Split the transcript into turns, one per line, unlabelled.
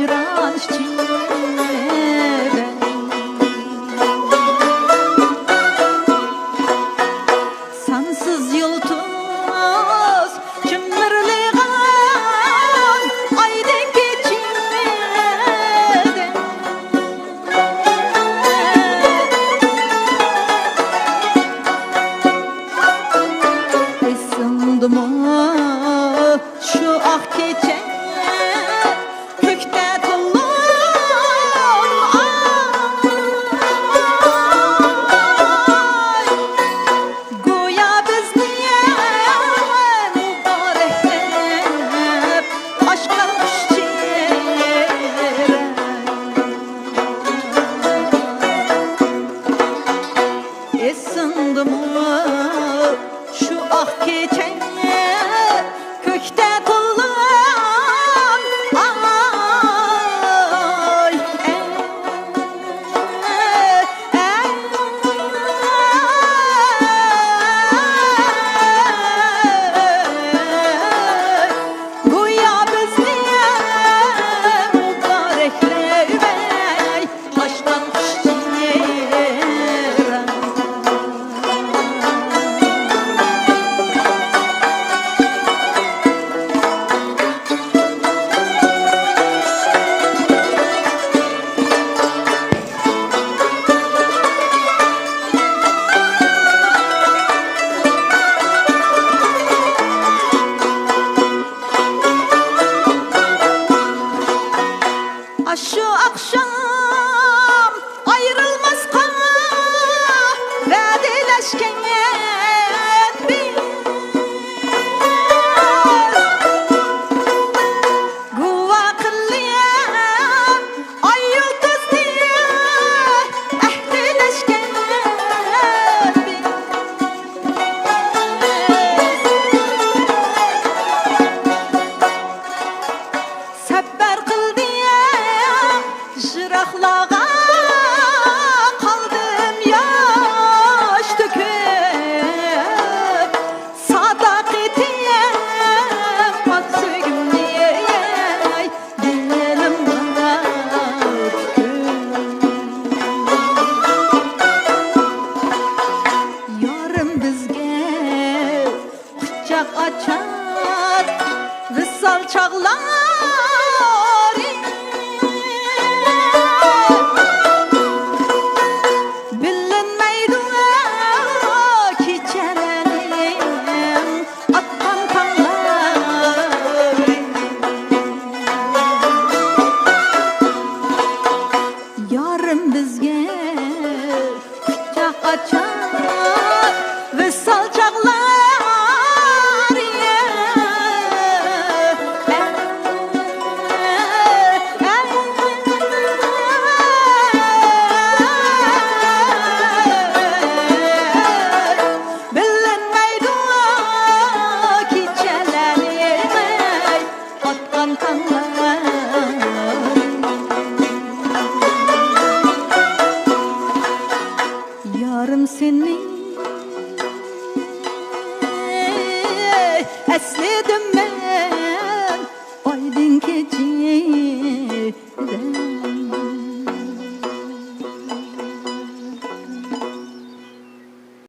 hicran çiğnere. Sansız yıldız cimriliğin aydın geçirmedi. Isındı mı şu ah gece kökte tulum ay. Goya biz niye mübareklep aşk kalmış çiğre. Isındı mı şu ah gece kökte tulum ay. Goya biz niye mübarekler bey aşktan çiğre. Şu akşam ayrılmaz kana vedeleşken biz Guva kıllıya ay yıldız diye ehdileşken biz Sebber kıl diye Jıraqlağa qaldım yaş döküb Sadaqetiyem pat sögümliyey dilim bana tüküb Yarım bizge qucaq açar Vissal çağlar bizge kucak açar ve salçaklar bilinmeydi ki çelenime atkan kanlar. Yarım seni esledim